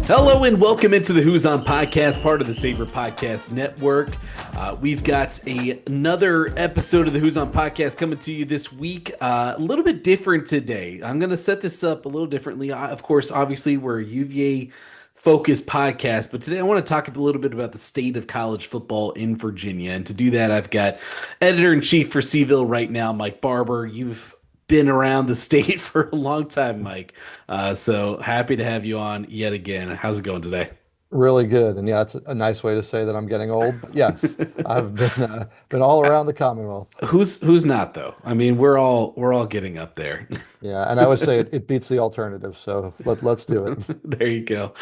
Hello and welcome into the Who's On podcast, part of the Saber Podcast Network. We've got another episode of the Who's On podcast coming to you this week. A little bit different today. I'm going to set this up a little differently. Of course, obviously, we're a UVA focused podcast, but today I want to talk a little bit about the state of college football in Virginia. And to do that, I've got editor-in-chief for CVille right now, Mike Barber. You've been around the state for a long time, Mike. So happy to have you on yet again. How's it going today? Really good. And yeah, it's a nice way to say that I'm getting old. But yes, I've been all around the Commonwealth. Who's not though? I mean, we're all getting up there. Yeah, and I would say it beats the alternative. So let's do it. There you go.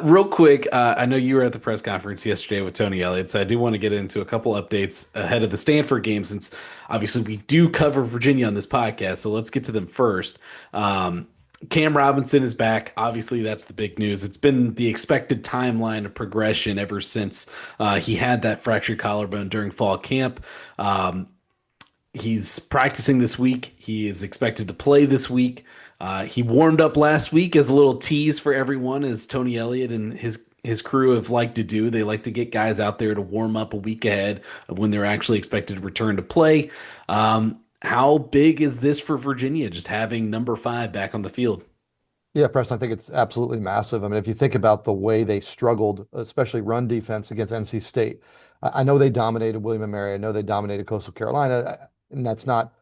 Real quick, I know you were at the press conference yesterday with Tony Elliott, so I do want to get into a couple updates ahead of the Stanford game, since obviously we do cover Virginia on this podcast. So let's get to them first. Kam Robinson is back. Obviously, that's the big news. It's been the expected timeline of progression ever since he had that fractured collarbone during fall camp. He's practicing this week. He is expected to play this week. He warmed up last week as a little tease for everyone, as Tony Elliott and his crew have liked to do. They like to get guys out there to warm up a week ahead of when they're actually expected to return to play. How big is this for Virginia, just having number 5 back on the field? Yeah, Preston, I think it's absolutely massive. I mean, if you think about the way they struggled, especially run defense against NC State, I know they dominated William and Mary. I know they dominated Coastal Carolina, and that's not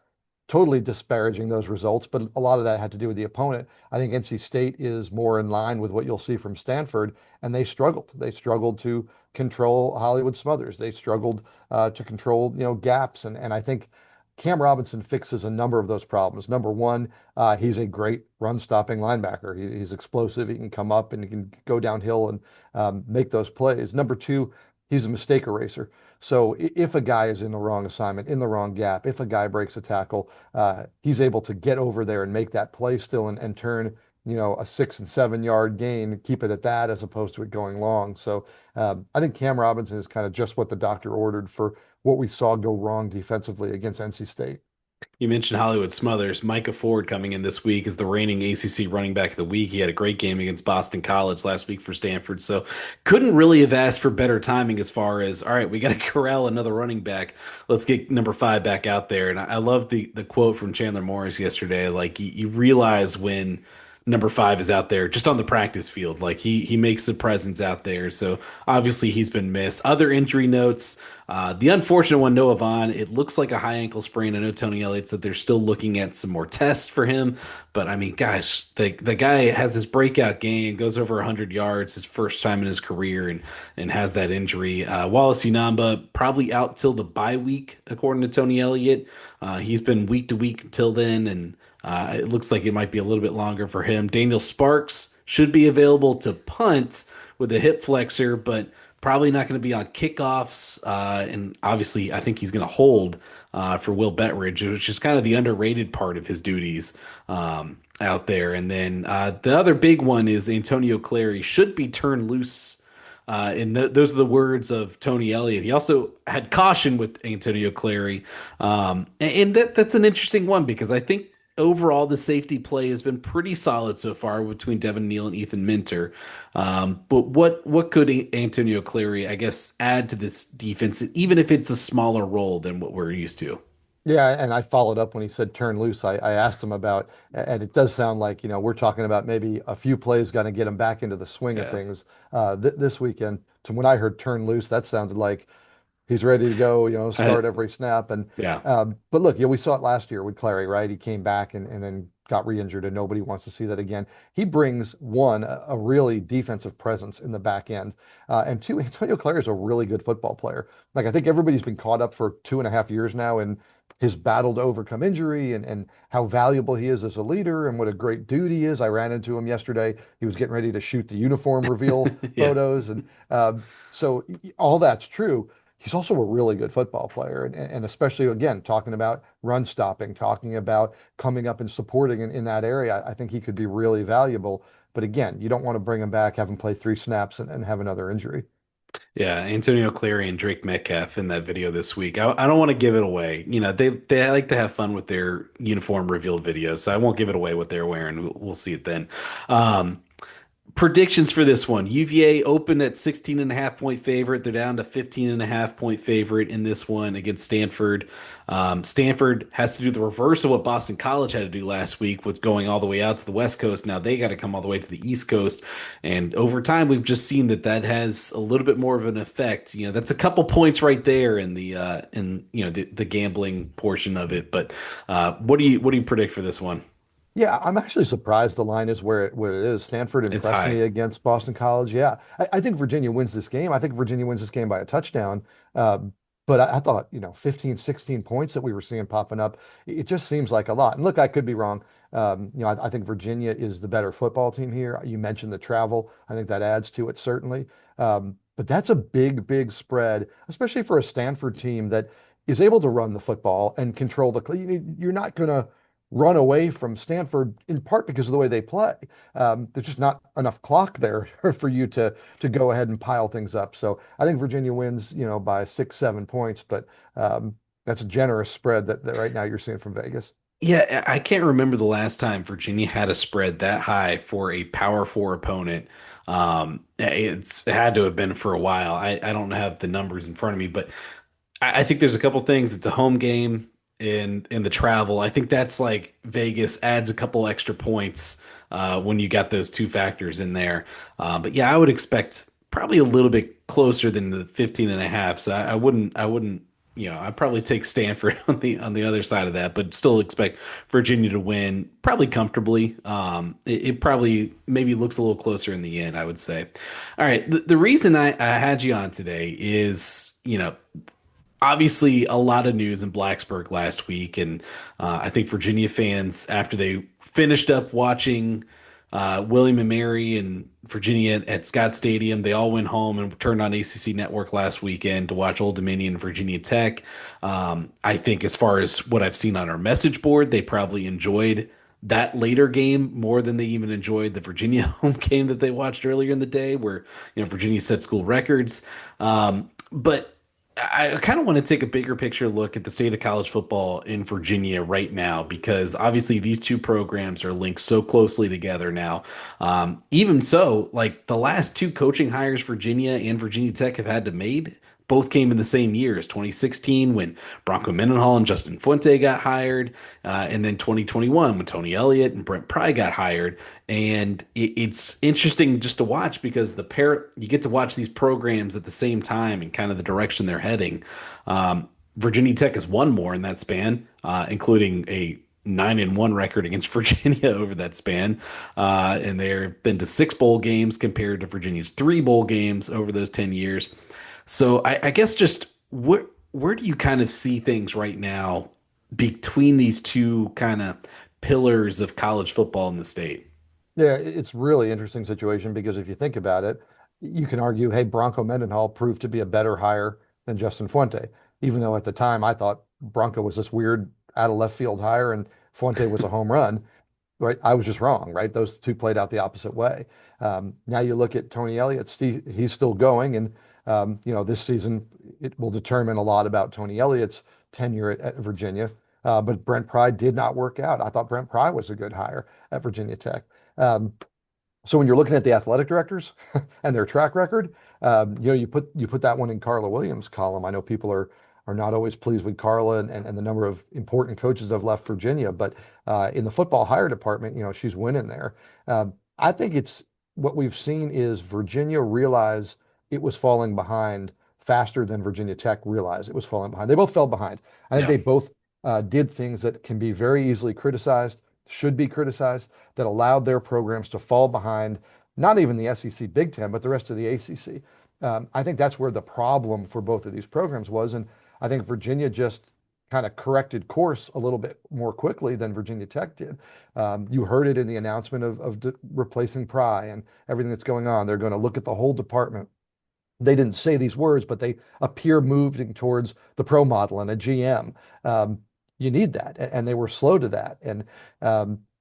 totally disparaging those results, but a lot of that had to do with the opponent. I think NC State is more in line with what you'll see from Stanford, and they struggled. They struggled to control Hollywood Smothers. They struggled to control, gaps, and I think Kam Robinson fixes a number of those problems. Number one, he's a great run-stopping linebacker. He's explosive. He can come up and he can go downhill and make those plays. Number two, he's a mistake eraser. So if a guy is in the wrong assignment, in the wrong gap, if a guy breaks a tackle, he's able to get over there and make that play still and turn, a 6 and 7 yard gain, keep it at that as opposed to it going long. So I think Kam Robinson is kind of just what the doctor ordered for what we saw go wrong defensively against NC State. You mentioned Hollywood Smothers. Micah Ford coming in this week is the reigning ACC running back of the week. He had a great game against Boston College last week for Stanford. So couldn't really have asked for better timing as far as, all right, we got to corral another running back. Let's get number 5 back out there. And I love the quote from Chandler Morris yesterday. Like, you realize when number 5 is out there just on the practice field. Like, he makes a presence out there. So obviously he's been missed. Other injury notes. The unfortunate one, Noah Vaughn, it looks like a high ankle sprain. I know Tony Elliott said they're still looking at some more tests for him, but I mean, gosh, the guy has his breakout game, goes over 100 yards, his first time in his career, and has that injury. Wallace Unamba probably out till the bye week, according to Tony Elliott. He's been week to week until then, and it looks like it might be a little bit longer for him. Daniel Sparks should be available to punt with a hip flexor, but probably not going to be on kickoffs. And obviously, I think he's going to hold for Will Bettridge, which is kind of the underrated part of his duties out there. And then the other big one is Antonio Clary should be turned loose. And those are the words of Tony Elliott. He also had caution with Antonio Clary. And that's an interesting one, because I think overall, the safety play has been pretty solid so far between Devin Neal and Ethan Minter. But what could Antonio Clary, I guess, add to this defense, even if it's a smaller role than what we're used to? Yeah, and I followed up when he said turn loose. I asked him about, and it does sound like, we're talking about maybe a few plays going to get him back into the swing of Yeah. things this weekend. To when I heard turn loose, that sounded like he's ready to go, I, start every snap. And yeah. but look, we saw it last year with Clary, right? He came back and then got re-injured, and nobody wants to see that again. He brings one, a really defensive presence in the back end, and two, Antonio Clary is a really good football player. Like, I think everybody's been caught up for 2.5 years now in his battle to overcome injury and how valuable he is as a leader and what a great dude he is. I ran into him yesterday. He was getting ready to shoot the uniform reveal Yeah. photos, and so all that's true. He's also a really good football player, and especially, again, talking about run stopping, talking about coming up and supporting in that area. I think he could be really valuable. But again, you don't want to bring him back, have him play 3 snaps, and have another injury. Yeah, Antonio Clary and Drake Metcalf in that video this week. I don't want to give it away. They like to have fun with their uniform reveal videos, so I won't give it away what they're wearing. We'll see it then. Predictions for this one. UVA opened at 16.5 point favorite. They're down to 15.5 point favorite in this one against Stanford. Stanford has to do the reverse of what Boston College had to do last week with going all the way out to the West Coast. Now they got to come all the way to the East Coast. And over time, we've just seen that that has a little bit more of an effect. That's a couple points right there in the gambling portion of it. But what do you predict for this one? Yeah, I'm actually surprised the line is where it is. Stanford It's impressed high. me against Boston College. Yeah, I think Virginia wins this game. I think Virginia wins this game by a touchdown. Um, but I thought, 15, 16 points that we were seeing popping up, it just seems like a lot. And look, I could be wrong. I think Virginia is the better football team here. You mentioned the travel. I think that adds to it, certainly. But that's a big, big spread, especially for a Stanford team that is able to run the football and control You're not going to run away from Stanford in part because of the way they play. There's just not enough clock there for you to go ahead and pile things up. So I think Virginia wins, by 6, 7 points, but that's a generous spread that right now you're seeing from Vegas. Yeah, I can't remember the last time Virginia had a spread that high for a Power Four opponent. It had to have been for a while. I don't have the numbers in front of me, but I think there's a couple things. It's a home game in the travel. I think that's like Vegas adds a couple extra points when you got those two factors in there. But yeah, I would expect probably a little bit closer than the 15 and a half. So I wouldn't, I'd probably take Stanford on the other side of that, but still expect Virginia to win probably comfortably. It probably maybe looks a little closer in the end, I would say. All right, the reason I had you on today is, obviously a lot of news in Blacksburg last week, and I think Virginia fans, after they finished up watching William and Mary and Virginia at Scott Stadium, they all went home and turned on ACC Network last weekend to watch Old Dominion and Virginia Tech. I think, as far as what I've seen on our message board, they probably enjoyed that later game more than they even enjoyed the Virginia home game that they watched earlier in the day, where Virginia set school records. But I kind of want to take a bigger picture look at the state of college football in Virginia right now, because obviously these two programs are linked so closely together now. Even so, like the last two coaching hires Virginia and Virginia Tech have had to made both came in the same year as 2016 when Bronco Mendenhall and Justin Fuente got hired, and then 2021 when Tony Elliott and Brent Pry got hired. And it's interesting just to watch because you get to watch these programs at the same time and kind of the direction they're heading. Virginia Tech has won more in that span, including a 9-1 record against Virginia over that span. And they've been to 6 bowl games compared to Virginia's 3 bowl games over those 10 years. So I guess just where do you kind of see things right now between these two kind of pillars of college football in the state? Yeah, it's really interesting situation because if you think about it, you can argue, hey, Bronco Mendenhall proved to be a better hire than Justin Fuente, even though at the time I thought Bronco was this weird out of left field hire and Fuente was a home run. Right, I was just wrong. Right, those two played out the opposite way. Now you look at Tony Elliott; he's still going, and this season it will determine a lot about Tony Elliott's tenure at Virginia. But Brent Pry did not work out. I thought Brent Pry was a good hire at Virginia Tech. Um, so when you're looking at the athletic directors and their track record, you put that one in Carla Williams' column. I know people are not always pleased with Carla and the number of important coaches that have left Virginia, but in the football hire department, she's winning there. I think it's what we've seen is Virginia realize it was falling behind faster than Virginia Tech realized it was falling behind. They both fell behind. I think Yeah. they both did things that can be very easily criticized, should be criticized, that allowed their programs to fall behind, not even the SEC Big Ten, but the rest of the ACC. I think that's where the problem for both of these programs was. And I think Virginia just kind of corrected course a little bit more quickly than Virginia Tech did. You heard it in the announcement of replacing Pry and everything that's going on. They're going to look at the whole department. They didn't say these words, but they appear moving towards the pro model and a GM. You need that, and they were slow to that. And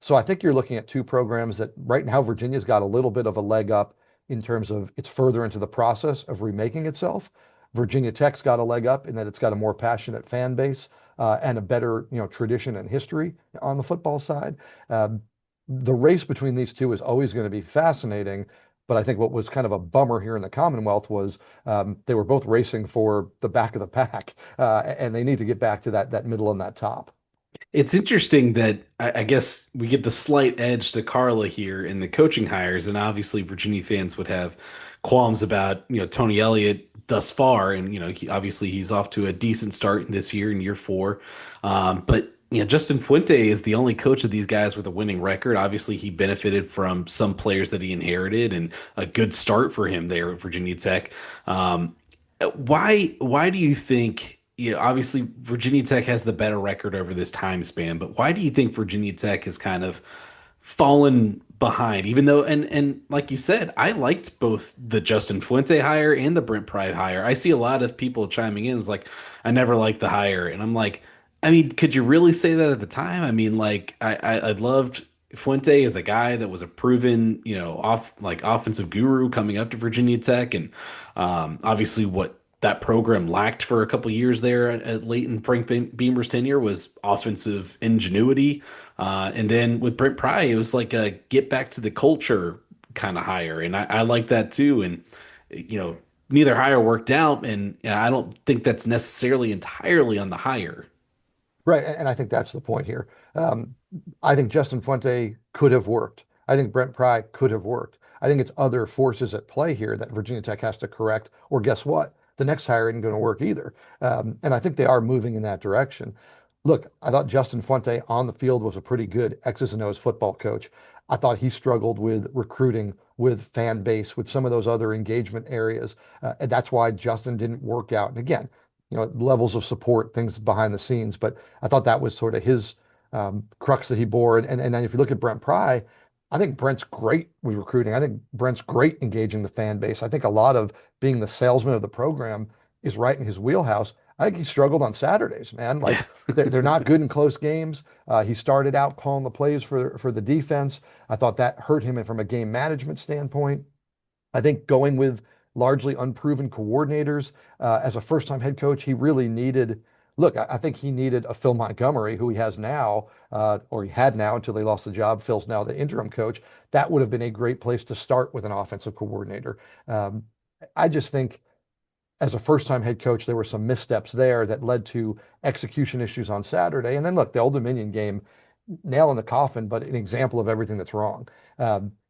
so I think you're looking at two programs that right now Virginia's got a little bit of a leg up in terms of it's further into the process of remaking itself. Virginia Tech's got a leg up in that it's got a more passionate fan base and a better tradition and history on the football side. The race between these two is always going to be fascinating, But I think what was kind of a bummer here in the Commonwealth was they were both racing for the back of the pack, and they need to get back to that middle and that top. It's interesting that I guess we get the slight edge to Carla here in the coaching hires, and obviously Virginia fans would have qualms about Tony Elliott thus far, and obviously he's off to a decent start this year in year four, but Justin Fuente is the only coach of these guys with a winning record. Obviously, he benefited from some players that he inherited, and a good start for him there at Virginia Tech. Um, why do you think, obviously Virginia Tech has the better record over this time span, but why do you think Virginia Tech has kind of fallen behind, even though, and like you said, I liked both the Justin Fuente hire and the Brent Pry hire. I see a lot of people chiming in, it's like, I never liked the hire. And I'm like, I mean, could you really say that at the time? I mean, like, I loved Fuente as a guy that was a proven, offensive guru coming up to Virginia Tech, and obviously what that program lacked for a couple years there at late in Frank Beamer's tenure was offensive ingenuity. And then with Brent Pry, it was like a get back to the culture kind of hire. And I like that too. And, neither hire worked out. And I don't think that's necessarily entirely on the hire. Right, and I think that's the point here. Um, I think Justin Fuente could have worked. I think Brent Pry could have worked. I think it's other forces at play here that Virginia Tech has to correct. Or guess what? The next hire isn't going to work either. And I think they are moving in that direction. Look, I thought Justin Fuente on the field was a pretty good X's and O's football coach. I thought he struggled with recruiting, with fan base, with some of those other engagement areas. And that's why Justin didn't work out. And again, levels of support, things behind the scenes. But I thought that was sort of his crux that he bore. And then if you look at Brent Pry, I think Brent's great with recruiting. I think Brent's great engaging the fan base. I think a lot of being the salesman of the program is right in his wheelhouse. I think he struggled on Saturdays, man. Yeah. Like they're not good in close games. He started out calling the plays for the defense. I thought that hurt him from a game management standpoint. I think going with largely unproven coordinators as a first-time head coach, he really needed. Look, I think he needed a Phil Montgomery, who he has now, or he had now until they lost the job. Phil's now the interim coach. That would have been a great place to start with an offensive coordinator. Um, I just think as a first-time head coach, there were some missteps there that led to execution issues on Saturday. And then look, the Old Dominion game, nail in the coffin, but an example of everything that's wrong.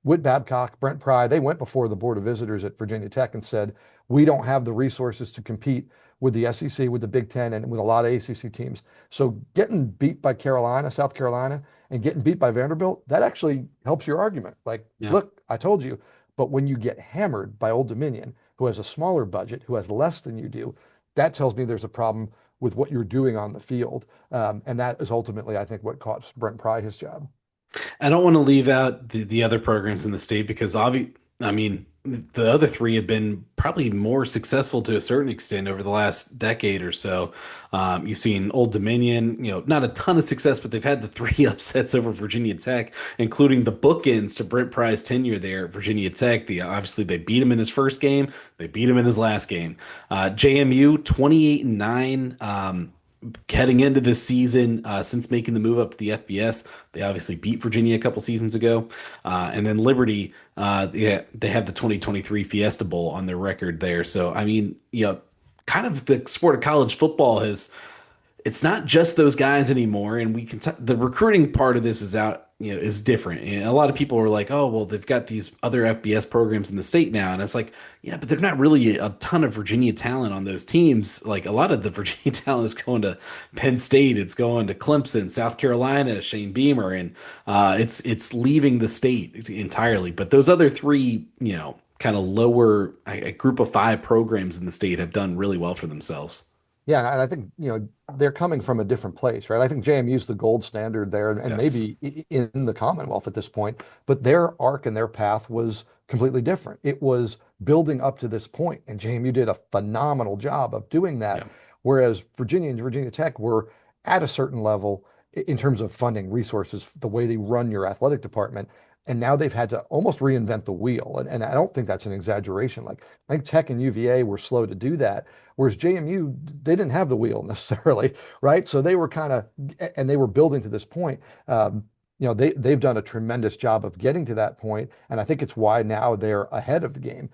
Whit Babcock, Brent Pry, they went before the Board of Visitors at Virginia Tech and said, we don't have the resources to compete with the SEC, with the Big Ten, and with a lot of ACC teams. So getting beat by Carolina, South Carolina, and getting beat by Vanderbilt, that actually helps your argument. Like, Yeah. look, I told you. But when you get hammered by Old Dominion, who has a smaller budget, who has less than you do, that tells me there's a problem with what you're doing on the field. And that is ultimately, I think, what cost Brent Pry his job. I don't want to leave out the other programs in the state because I mean, the other three have been probably more successful to a certain extent over the last decade or so. You've seen Old Dominion, not a ton of success, but they've had the three upsets over Virginia Tech, including the bookends to Brent Pry's tenure there at Virginia Tech. Obviously they beat him in his first game, they beat him in his last game. JMU 28-9. Heading into this season, since making the move up to the FBS, they obviously beat Virginia a couple seasons ago. And then Liberty, yeah, they have the 2023 Fiesta Bowl on their record there. So, I mean, kind of the sport of college football has it's not just those guys anymore, and we can the recruiting part of this is out, is different. And a lot of people are like, "Oh, well, they've got these other FBS programs in the state now," and it's like, yeah, but there's not really a ton of Virginia talent on those teams. Like a lot of the Virginia talent is going to Penn State, it's going to Clemson, South Carolina, Shane Beamer, and it's leaving the state entirely. But those other three, kind of lower a group of five programs in the state have done really well for themselves. Yeah, and I think, they're coming from a different place, right? I think JMU's the gold standard there and Yes. maybe in the Commonwealth at this point, but their arc and their path was completely different. It was building up to this point, and JMU did a phenomenal job of doing that. Yeah. Whereas Virginia and Virginia Tech were at a certain level in terms of funding resources, the way they run your athletic department. And now they've had to almost reinvent the wheel. And I don't think that's an exaggeration. Like, I think Tech and UVA were slow to do that. Whereas JMU, they didn't have the wheel necessarily, right? So they were kind of, and they were building to this point. they've done a tremendous job of getting to that point, and I think it's why now they're ahead of the game,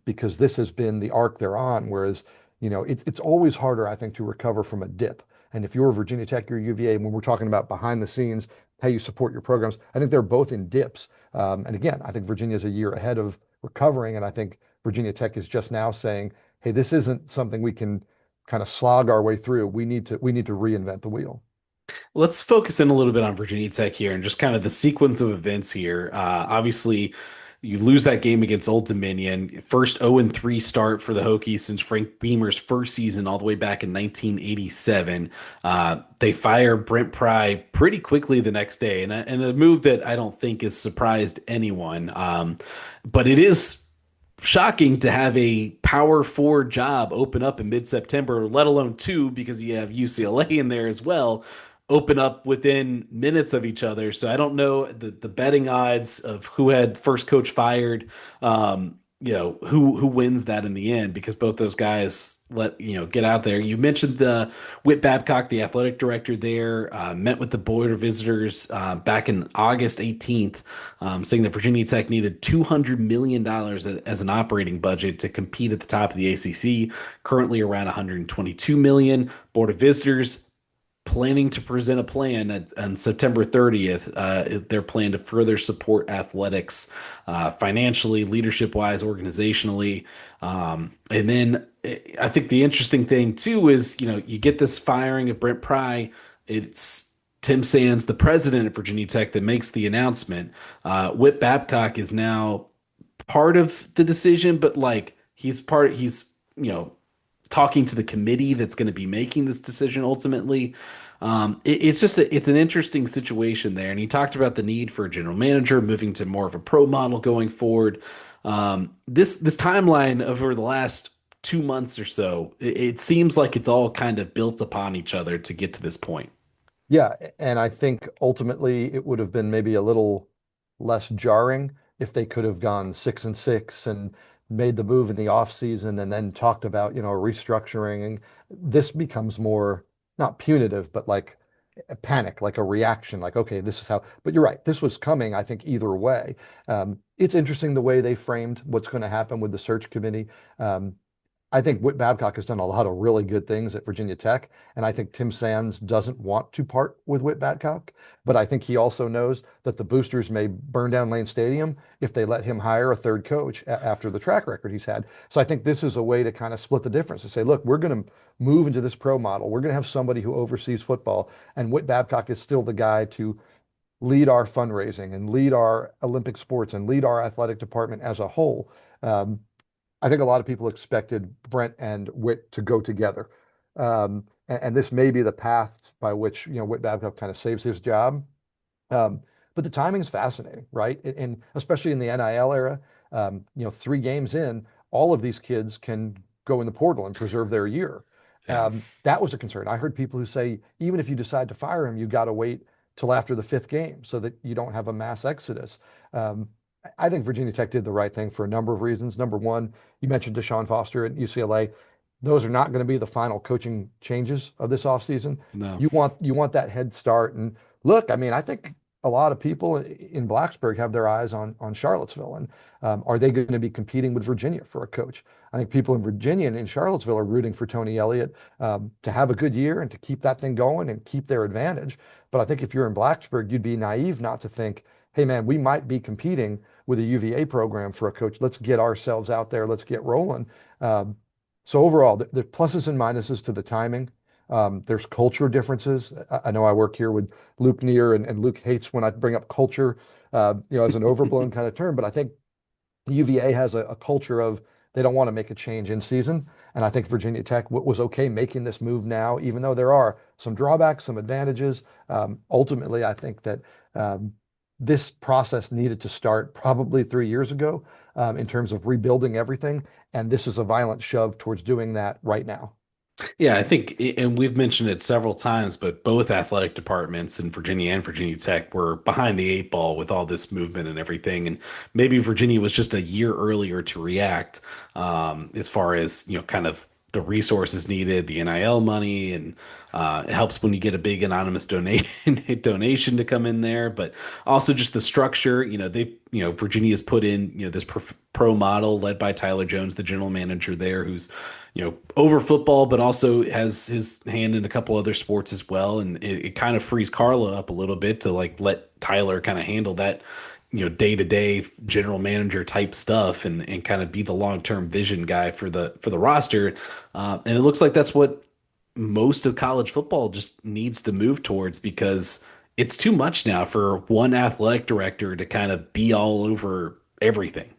because this has been the arc they're on. Whereas, it's always harder, I think, to recover from a dip. And if you're Virginia Tech, you're UVA, when we're talking about behind the scenes, how you support your programs, I think they're both in dips. And again, I think Virginia's a year ahead of recovering, and I think Virginia Tech is just now saying, "Hey, this isn't something we can kind of slog our way through. We need to reinvent the wheel." Let's focus in a little bit on Virginia Tech here and just kind of the sequence of events here. Obviously, you lose that game against Old Dominion. First 0-3 start for the Hokies since Frank Beamer's first season, all the way back in 1987. They fire Brent Pry pretty quickly the next day, and a move that I don't think has surprised anyone. But it is shocking to have a power forward job open up in mid-September, let alone two, because you have UCLA in there as well, open up within minutes of each other. So I don't know the betting odds of who had first coach fired, who wins that in the end, because both those guys get out there. You mentioned the Whit Babcock, the athletic director there, met with the Board of Visitors back in August 18th, saying that Virginia Tech needed $200 million as an operating budget to compete at the top of the ACC, currently around 122 million. Board of Visitors planning to present a plan on September 30th, their plan to further support athletics financially, leadership wise, organizationally. And then I think the interesting thing too is, you get this firing of Brent Pry. It's Tim Sands, the president of Virginia Tech, that makes the announcement. Whit Babcock is now part of the decision, but like he's talking to the committee that's going to be making this decision ultimately. It's an interesting situation there. And he talked about the need for a general manager moving to more of a pro model going forward. This timeline over the last 2 months or so, it seems like it's all kind of built upon each other to get to this point. Yeah, and I think ultimately it would have been maybe a little less jarring if they could have gone 6-6 and made the move in the off season and then talked about, restructuring. And this becomes more not punitive, but like a panic, like a reaction, like, okay, this is how, but you're right. This was coming, I think, either way. It's interesting the way they framed what's going to happen with the search committee. Um, I think Whit Babcock has done a lot of really good things at Virginia Tech, and I think Tim Sands doesn't want to part with Whit Babcock, but I think he also knows that the boosters may burn down Lane Stadium if they let him hire a third coach after the track record he's had. So I think this is a way to kind of split the difference to say, look, we're going to move into this pro model. We're going to have somebody who oversees football, and Whit Babcock is still the guy to lead our fundraising and lead our Olympic sports and lead our athletic department as a whole. Um, I think a lot of people expected Brent and Whit to go together. And this may be the path by which, Whit Babcock kind of saves his job. Um, but the timing is fascinating, right? And especially in the NIL era, 3 games in, all of these kids can go in the portal and preserve their year. Yeah. That was a concern. I heard people who say, even if you decide to fire him, you got to wait till after the 5th game so that you don't have a mass exodus. Um, I think Virginia Tech did the right thing for a number of reasons. Number one, you mentioned Deshaun Foster at UCLA. Those are not going to be the final coaching changes of this offseason. No. You want that head start. And look, I mean, I think a lot of people in Blacksburg have their eyes on Charlottesville. And are they going to be competing with Virginia for a coach? I think people in Virginia and in Charlottesville are rooting for Tony Elliott to have a good year and to keep that thing going and keep their advantage. But I think if you're in Blacksburg, you'd be naive not to think, hey, man, we might be competing with a UVA program for a coach. Let's get ourselves out there. Let's get rolling. Um, so overall, there's pluses and minuses to the timing. There's culture differences. I know I work here with Luke Neer, and Luke hates when I bring up culture, as an overblown kind of term. But I think UVA has a culture of they don't want to make a change in season. And I think Virginia Tech was okay making this move now, even though there are some drawbacks, some advantages. Ultimately, I think that um, this process needed to start probably 3 years ago in terms of rebuilding everything. And this is a violent shove towards doing that right now. Yeah, I think, and we've mentioned it several times, but both athletic departments in Virginia and Virginia Tech were behind the 8 ball with all this movement and everything. And maybe Virginia was just a year earlier to react, as far as, kind of the resources needed, the NIL money, and it helps when you get a big anonymous donation donation to come in there. But also just the structure. Virginia's put in this pro model led by Tyler Jones, the general manager there, who's over football, but also has his hand in a couple other sports as well. And it kind of frees Carla up a little bit to like let Tyler kind of handle that day-to-day general manager type stuff and kind of be the long-term vision guy for the roster. And it looks like that's what most of college football just needs to move towards, because it's too much now for one athletic director to kind of be all over everything.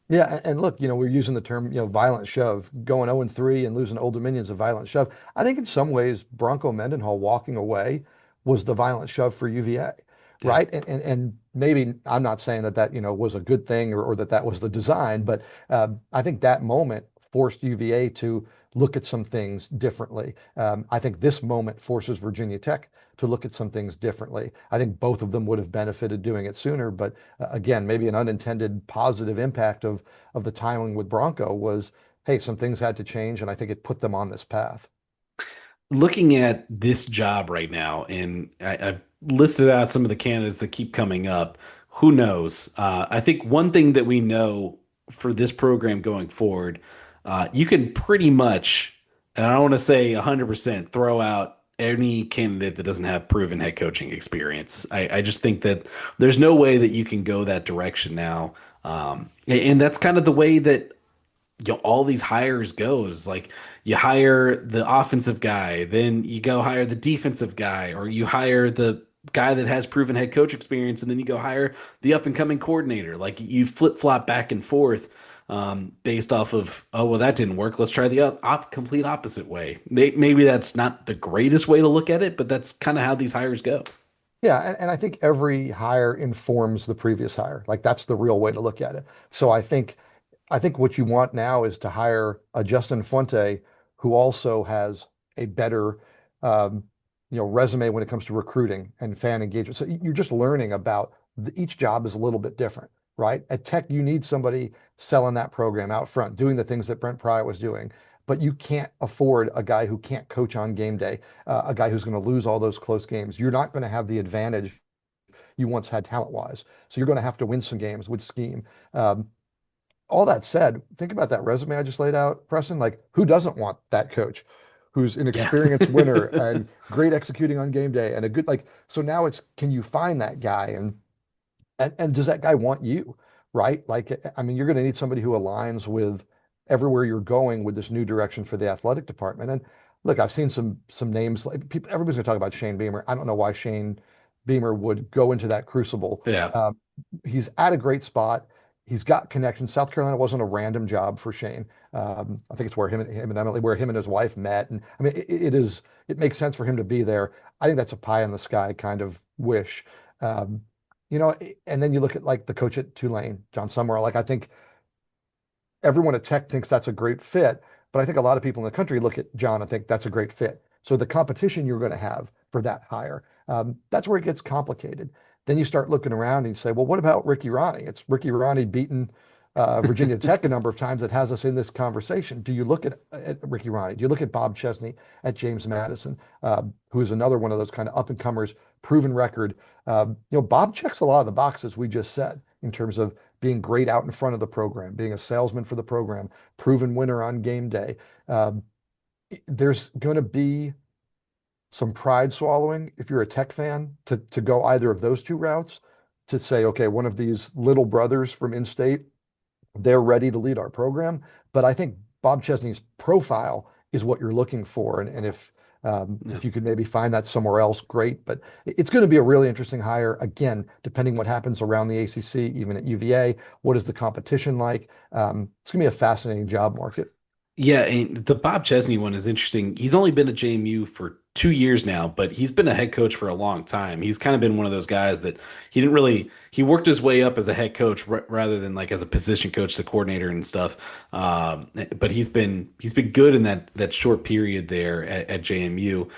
Yeah, and look, we're using the term, violent shove. Going 0-3 and losing Old Dominion's a violent shove. I think in some ways, Bronco Mendenhall walking away was the violent shove for UVA, Yeah. right? And maybe I'm not saying that was a good thing, or that was the design, but I think that moment forced UVA to look at some things differently. I think this moment forces Virginia Tech to look at some things differently. I think both of them would have benefited doing it sooner, but again, maybe an unintended positive impact of the timing with Bronco was, hey, some things had to change, and I think it put them on this path. Looking at this job right now, and I've listed out some of the candidates that keep coming up. Who knows? I think one thing that we know for this program going forward, you can pretty much, and I don't want to say 100%, throw out any candidate that doesn't have proven head coaching experience. I just think that there's no way that you can go that direction now. And that's kind of the way that all these hires goes. Like you hire the offensive guy, then you go hire the defensive guy, or you hire the guy that has proven head coach experience, and then you go hire the up and coming coordinator. Like you flip flop back and forth based off of, oh well, that didn't work, let's try the complete opposite way. Maybe that's not the greatest way to look at it, but that's kind of how these hires go. Yeah, and I think every hire informs the previous hire. Like that's the real way to look at it. So I think what you want now is to hire a Justin Fuente who also has a better resume when it comes to recruiting and fan engagement. So you're just learning about each job is a little bit different, right? At Tech, you need somebody selling that program out front, doing the things that Brent Pry was doing. But you can't afford a guy who can't coach on game day, a guy who's going to lose all those close games. You're not going to have the advantage you once had talent-wise. So you're going to have to win some games with scheme. All that said, think about that resume I just laid out, Preston. Like, who doesn't want that coach who's an Yeah. experienced winner and great executing on game day and a good, like, so now it's, can you find that guy? And does that guy want you? Right? Like, I mean, you're going to need somebody who aligns with everywhere you're going with this new direction for the athletic department. And look, I've seen some names like people, everybody's going to talk about Shane Beamer. I don't know why Shane Beamer would go into that crucible. Yeah. Um, he's at a great spot. He's got connections. South Carolina wasn't a random job for Shane. I think it's where him and Emily, where him and his wife met. And I mean, it makes sense for him to be there. I think that's a pie in the sky kind of wish. Um, and then you look at like the coach at Tulane, John Summerall. Like I think everyone at Tech thinks that's a great fit, but I think a lot of people in the country look at John and think that's a great fit. So the competition you're going to have for that hire, that's where it gets complicated. Then you start looking around and you say, well, what about Ricky Ronnie? It's Ricky Ronnie beaten Virginia Tech a number of times that has us in this conversation. Do you look at Ricky Ronnie? Do you look at Bob Chesney at James Madison, who is another one of those kind of up and comers, proven record? Bob checks a lot of the boxes we just said in terms of being great out in front of the program, being a salesman for the program, proven winner on game day. Um, there's going to be some pride swallowing if you're a Tech fan to go either of those two routes, to say, okay, one of these little brothers from in-state, they're ready to lead our program. But I think Bob Chesney's profile is what you're looking for. And Yeah. if you could maybe find that somewhere else, great. But it's going to be a really interesting hire. Again, depending what happens around the ACC, even at UVA, what is the competition like? It's going to be a fascinating job market. Yeah, and the Bob Chesney one is interesting. He's only been at JMU for 2 years now, but he's been a head coach for a long time. He's kind of been one of those guys that he worked his way up as a head coach rather than like as a position coach, the coordinator and stuff. But he's been good in that short period there at JMU.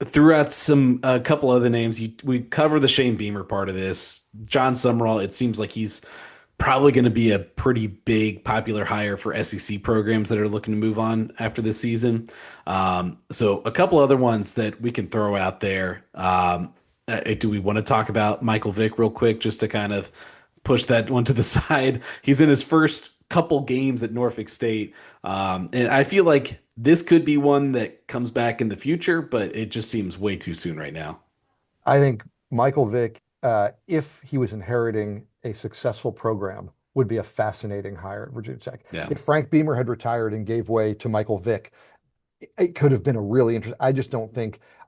Throughout a couple other names, we cover the Shane Beamer part of this. John Summerall, it seems like he's probably going to be a pretty big popular hire for SEC programs that are looking to move on after this season. So a couple other ones that we can throw out there. Do we want to talk about Michael Vick real quick, just to kind of push that one to the side? He's in his first couple games at Norfolk State, and I feel like this could be one that comes back in the future, but it just seems way too soon right now. I think Michael Vick, if he was inheriting a successful program, would be a fascinating hire at Virginia Tech. Yeah, If Frank Beamer had retired and gave way to Michael Vick, it could have been a really interesting.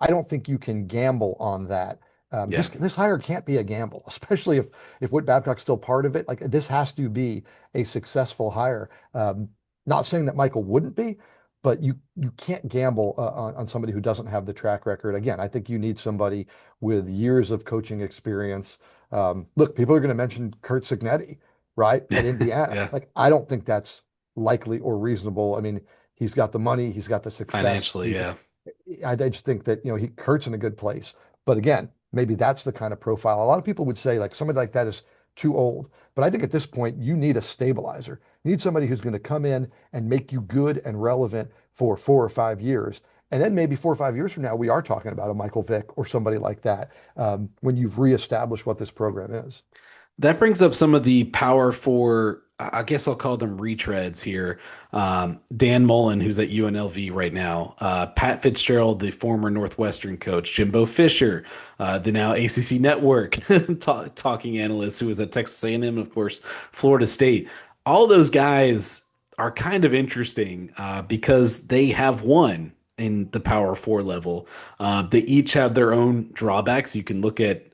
I don't think you can gamble on that. yeah, This hire can't be a gamble, especially if Whit Babcock's still part of it. Like this has to be a successful hire. Not saying that Michael wouldn't be, but you can't gamble on somebody who doesn't have the track record. Again, I think you need somebody with years of coaching experience. Look, people are going to mention Kurt Signetti, right, at Indiana. yeah. Like I don't think that's likely or reasonable. I mean, he's got the money, he's got the success. Financially, yeah. I just think that he Kurt's in a good place. But again, maybe that's the kind of profile. A lot of people would say like somebody like that is too old. But I think at this point you need a stabilizer. You need somebody who's going to come in and make you good and relevant for 4 or 5 years. And then maybe 4 or 5 years from now, we are talking about a Michael Vick or somebody like that when you've reestablished what this program is. That brings up some of the power for, I guess I'll call them retreads here. Dan Mullen, who's at UNLV right now, Pat Fitzgerald, the former Northwestern coach, Jimbo Fisher, the now ACC Network talking analyst who was at Texas A&M, and of course, Florida State. All those guys are kind of interesting because they have won in the Power Four level. They each have their own drawbacks. You can look at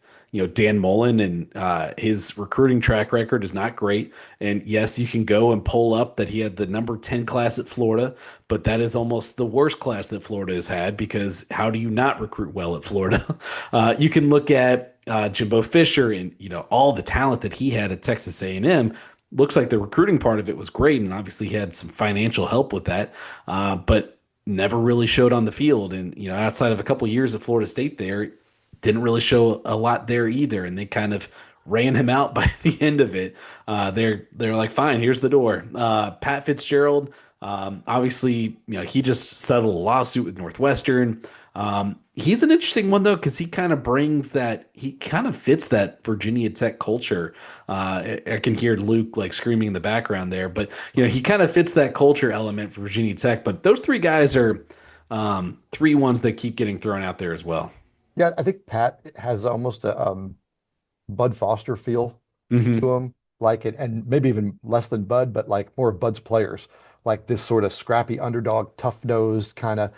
Dan Mullen, and his recruiting track record is not great. And yes, you can go and pull up that he had the number 10 class at Florida, but that is almost the worst class that Florida has had, because how do you not recruit well at Florida? You can look at Jimbo Fisher, and all the talent that he had at Texas A&M. Looks like the recruiting part of it was great, and obviously he had some financial help with that, but never really showed on the field. And outside of a couple years at Florida State, there didn't really show a lot there either, and they kind of ran him out by the end of it. They're like, fine, here's the door. Pat Fitzgerald, obviously, he just settled a lawsuit with Northwestern. He's an interesting one though, because he kind of fits that Virginia Tech culture. I can hear Luke like screaming in the background there, but he kind of fits that culture element for Virginia Tech. But those three guys are three ones that keep getting thrown out there as well. Yeah, I think Pat has almost a Bud Foster feel Hmm. to him, like it, and maybe even less than Bud, but like more of Bud's players, like this sort of scrappy underdog, tough nosed kind of.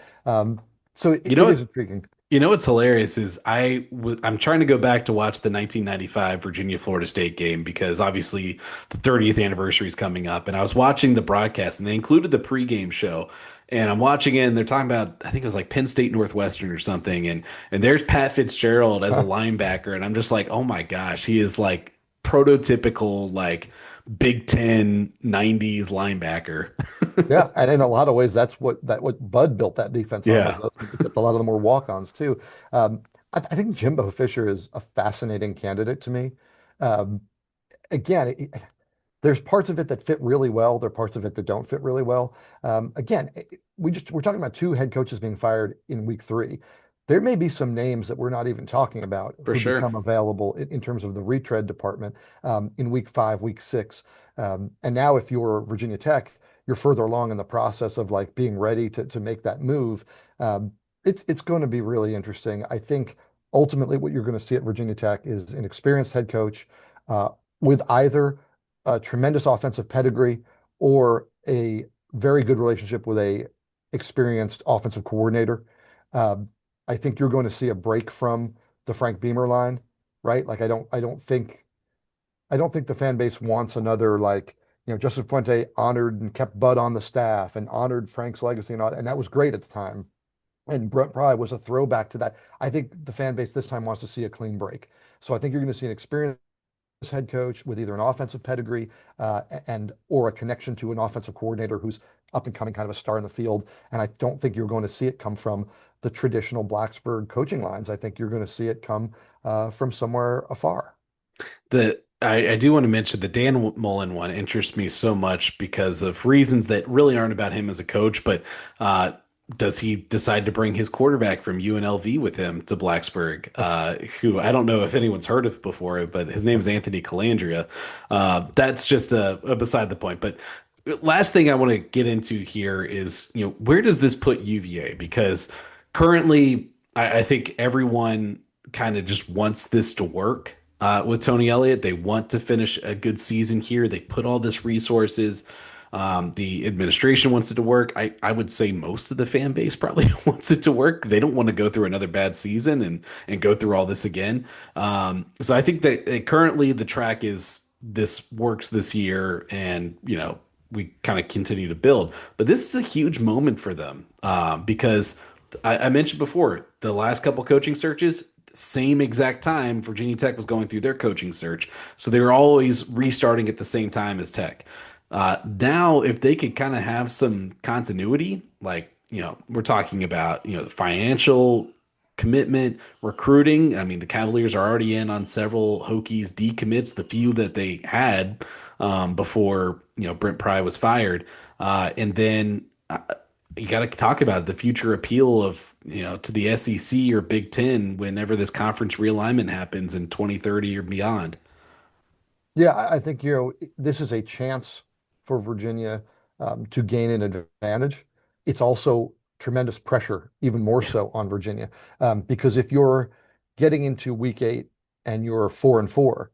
So You know it is what? intriguing. What's hilarious is I'm trying to go back to watch the 1995 Virginia Florida State game, because obviously the 30th anniversary is coming up, and I was watching the broadcast and they included the pregame show, and I'm watching it and they're talking about, I think it was like Penn State Northwestern or something, and there's Pat Fitzgerald as a linebacker, and I'm just like, oh my gosh, he is like prototypical like Big Ten 90s linebacker. Yeah, and in a lot of ways, that's what Bud built that defense on was Yeah. those, except a lot of them were walk-ons too. I think Jimbo Fisher is a fascinating candidate to me. Um, again, there's parts of it that fit really well. There are parts of it that don't fit really well. Again, we're talking about two head coaches being fired in week 3. There may be some names that we're not even talking about For who sure. become available in terms of the retread department in week 5, week 6. And now, if you're Virginia Tech, you're further along in the process of like being ready to make that move. Um, it's going to be really interesting. I think ultimately what you're going to see at Virginia Tech is an experienced head coach with either a tremendous offensive pedigree or a very good relationship with a experienced offensive coordinator. Um, I think you're going to see a break from the Frank Beamer line, right? Like I don't think the fan base wants another like Justin Fuente honored and kept Bud on the staff and honored Frank's legacy and all, and that was great at the time. And Brent Pry was a throwback to that. I think the fan base this time wants to see a clean break. So I think you're going to see an experienced head coach with either an offensive pedigree and or a connection to an offensive coordinator who's up and coming, kind of a star in the field. And I don't think you're going to see it come from the traditional Blacksburg coaching lines. I think you're going to see it come from somewhere afar. I do want to mention the Dan Mullen one interests me so much because of reasons that really aren't about him as a coach, but uh, does he decide to bring his quarterback from UNLV with him to Blacksburg, who I don't know if anyone's heard of before, but his name is Anthony Calandria. That's just a beside the point. But last thing I want to get into here is, where does this put UVA? Because currently, I think everyone kind of just wants this to work with Tony Elliott. They want to finish a good season here. They put all this resources. The administration wants it to work. I would say most of the fan base probably wants it to work. They don't want to go through another bad season and go through all this again. So I think that currently the track is this works this year, and we kind of continue to build. But this is a huge moment for them because I mentioned before the last couple coaching searches, same exact time Virginia Tech was going through their coaching search. So they were always restarting at the same time as Tech. Now, if they could kind of have some continuity, like, we're talking about, the financial commitment, recruiting. I mean, the Cavaliers are already in on several Hokies decommits, the few that they had before, Brent Pry was fired. And then you got to talk about the future appeal of, to the SEC or Big Ten whenever this conference realignment happens in 2030 or beyond. Yeah, I think, this is a chance for Virginia to gain an advantage. It's also tremendous pressure, even more Yeah. so on Virginia, because if you're getting into week 8 and you're 4-4,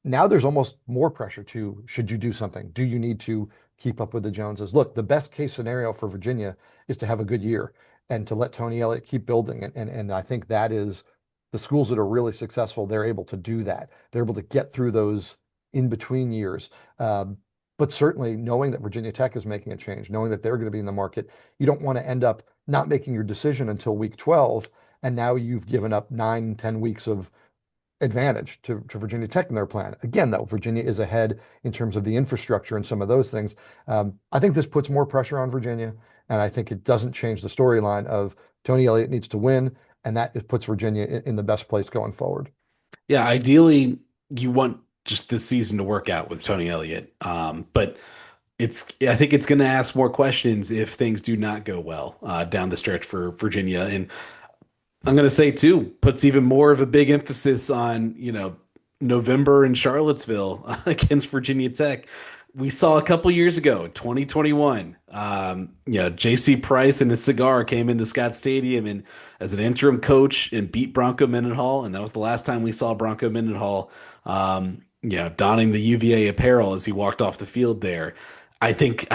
now there's almost more pressure to, should you do something? Do you need to keep up with the Joneses? Look, the best case scenario for Virginia is to have a good year and to let Tony Elliott keep building. And I think that is the schools that are really successful, they're able to do that. They're able to get through those in between years. But certainly knowing that Virginia Tech is making a change, knowing that they're going to be in the market, you don't want to end up not making your decision until week 12. And now you've given up 9, 10 weeks of advantage to Virginia Tech in their plan. Again, though, Virginia is ahead in terms of the infrastructure and some of those things. I think this puts more pressure on Virginia, and I think it doesn't change the storyline of Tony Elliott needs to win, and that it puts Virginia in the best place going forward. Yeah, ideally, you want just this season to work out with Tony Elliott. But I think it's going to ask more questions if things do not go well down the stretch for Virginia. And I'm going to say too, puts even more of a big emphasis on, November in Charlottesville against Virginia Tech. We saw a couple years ago, 2021, JC Price and his cigar came into Scott Stadium and as an interim coach and beat Bronco Mendenhall. And that was the last time we saw Bronco Mendenhall, donning the UVA apparel as he walked off the field there. I think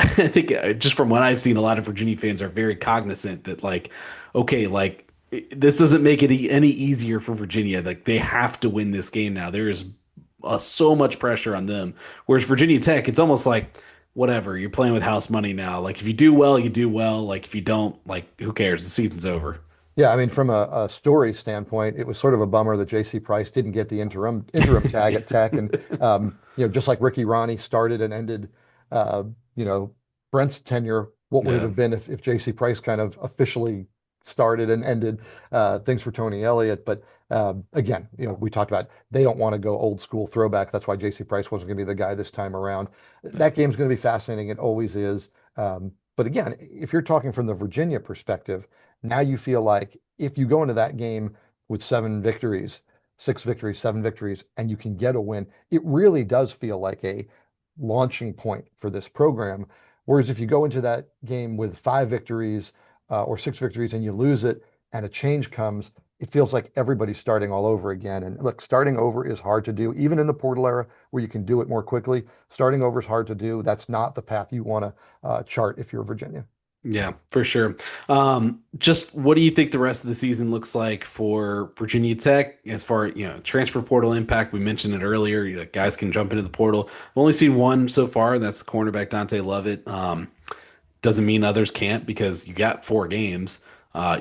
just from what I've seen, a lot of Virginia fans are very cognizant that like, okay, like this doesn't make it any easier for Virginia. Like they have to win this game now. There is so much pressure on them. Whereas Virginia Tech, it's almost like whatever. You're playing with house money now. Like if you do well, you do well. Like if you don't, like who cares? The season's over. Yeah, I mean, from a story standpoint, it was sort of a bummer that J.C. Price didn't get the interim tag at Tech, and just like Ricky Ronnie started and ended, uh, you know, Brent's tenure. What would it Yeah. have been if J.C. Price kind of officially started and ended things for Tony Elliott? But again, we talked about they don't want to go old school throwback. That's why J.C. Price wasn't going to be the guy this time around. That game's going to be fascinating. It always is. But again, if you're talking from the Virginia perspective. Now you feel like if you go into that game with 7 victories, 6 victories, 7 victories, and you can get a win, it really does feel like a launching point for this program. Whereas if you go into that game with 5 victories or 6 victories and you lose it and a change comes, it feels like everybody's starting all over again. And look, starting over is hard to do, even in the portal era where you can do it more quickly. Starting over is hard to do. That's not the path you want to chart if you're Virginia. Yeah, for sure. Just what do you think the rest of the season looks like for Virginia Tech as far, transfer portal impact? We mentioned it earlier. Guys can jump into the portal. I've only seen one so far, and that's the cornerback Dante Lovett. Doesn't mean others can't because you got 4 games.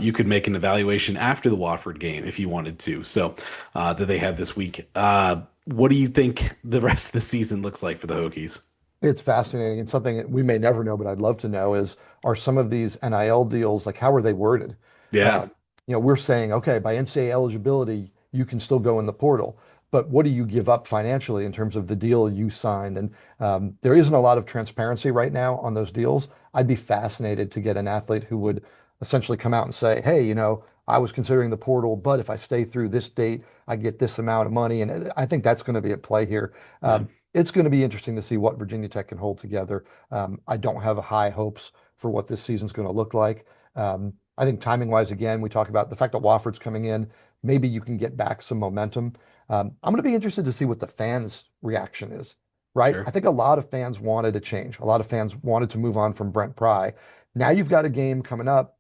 You could make an evaluation after the Wofford game if you wanted to. So that they had this week. What do you think the rest of the season looks like for the Hokies? It's fascinating and something that we may never know, but I'd love to know is are some of these NIL deals like how are they worded? Yeah. We're saying okay by NCAA eligibility you can still go in the portal, but what do you give up financially in terms of the deal you signed? And there isn't a lot of transparency right now on those deals. I'd be fascinated to get an athlete who would essentially come out and say, hey, I was considering the portal, but if I stay through this date, I get this amount of money. And I think that's going to be at play here. Yeah, It's going to be interesting to see what Virginia Tech can hold together. I don't have high hopes for what this season's going to look like. I think timing wise, again, we talk about the fact that Wofford's coming in. Maybe you can get back some momentum. I'm going to be interested to see what the fans' reaction is, right? I sure. think a lot of fans wanted a change. A lot of fans wanted to move on from Brent Pry. Now you've got a game coming up.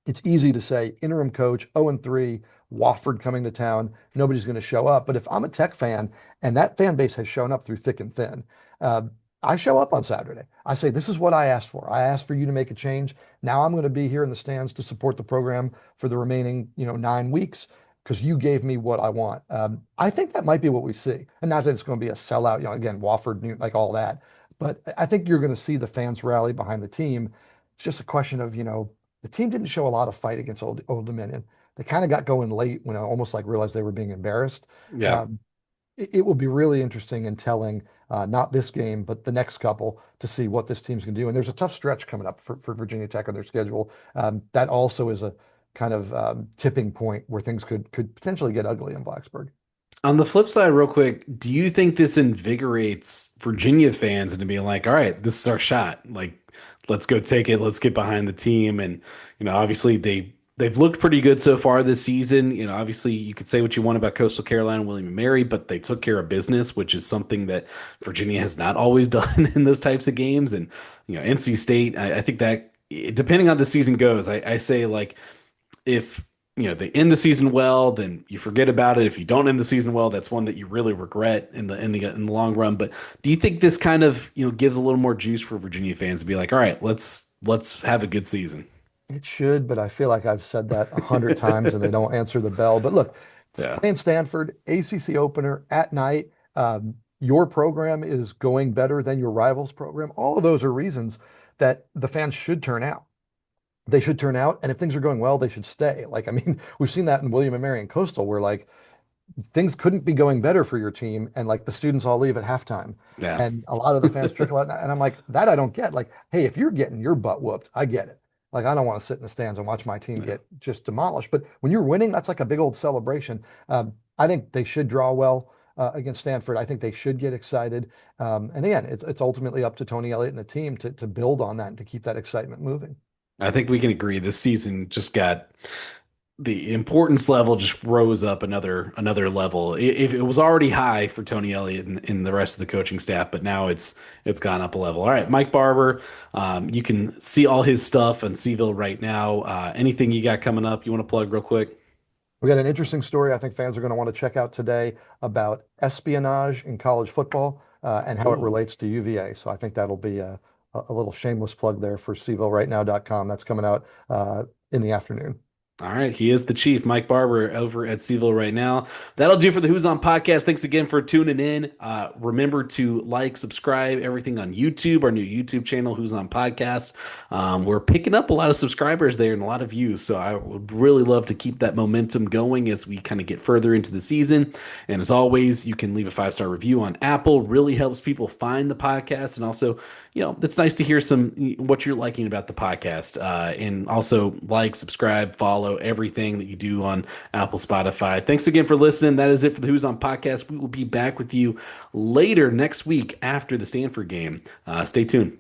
It's easy to say interim coach 0-3, Wofford coming to town, nobody's going to show up. But if I'm a Tech fan and that fan base has shown up through thick and thin, uh, I show up on Saturday. I say, this is what I asked for. I asked for you to make a change. Now I'm going to be here in the stands to support the program for the remaining, 9 weeks because you gave me what I want. I think that might be what we see. And not that it's going to be a sellout, again, Wofford, like all that. But I think you're going to see the fans rally behind the team. It's just a question of, the team didn't show a lot of fight against Old Dominion. They kind of got going late when I almost like realized they were being embarrassed. Yeah. Um, it will be really interesting and telling, not this game, but the next couple to see what this team's going to do. And there's a tough stretch coming up for Virginia Tech on their schedule. That also is a kind of tipping point where things could potentially get ugly in Blacksburg. On the flip side, real quick, do you think this invigorates Virginia fans into being like, all right, this is our shot. Like, let's go take it. Let's get behind the team. And, obviously they've looked pretty good so far this season. Obviously you could say what you want about Coastal Carolina and William and Mary, but they took care of business, which is something that Virginia has not always done in those types of games. And, NC State, I think that depending on the season goes, I say like if they end the season well, then you forget about it. If you don't end the season well, that's one that you really regret in the long run. But do you think this kind of gives a little more juice for Virginia fans to be like, all right, let's have a good season? It should, but I feel like I've said that 100 times and they don't answer the bell. But look, it's Yeah, playing Stanford, ACC opener at night. Your program is going better than your rival's program. All of those are reasons that the fans should turn out. They should turn out, and if things are going well, they should stay. Like, I mean, we've seen that in William and Mary and Coastal, where like things couldn't be going better for your team, and like the students all leave at halftime, yeah, and a lot of the fans trickle out, and I'm like, that I don't get. Like, hey, if you're getting your butt whooped, I get it. Like, I don't want to sit in the stands and watch my team yeah. get just demolished. But when you're winning, that's like a big old celebration. I think they should draw well against Stanford. I think they should get excited. And again, it's ultimately up to Tony Elliott and the team to build on that and to keep that excitement moving. I think we can agree this season just got the importance level just rose up another level. If it was already high for Tony Elliott and the rest of the coaching staff, but now it's gone up a level. All right, Mike Barber, you can see all his stuff on CVille right now. Anything you got coming up you want to plug real quick? We got an interesting story I think fans are going to want to check out today about espionage in college football and how it Ooh. relates to UVA. So I think that'll be a little shameless plug there for CVilleRightNow.com. That's coming out in the afternoon. All right, he is the chief, Mike Barber, over at CVille right now. That'll do for the Who's On podcast. Thanks again for tuning in. Remember to like, subscribe, everything on YouTube, our new YouTube channel, Who's On Podcast. We're picking up a lot of subscribers there and a lot of views, so I would really love to keep that momentum going as we kind of get further into the season. And as always, you can leave a 5-star review on Apple. Really helps people find the podcast, and also it's nice to hear what you're liking about the podcast. And also like, subscribe, follow everything that you do on Apple, Spotify. Thanks again for listening. That is it for the Who's On podcast. We will be back with you later next week after the Stanford game. Stay tuned.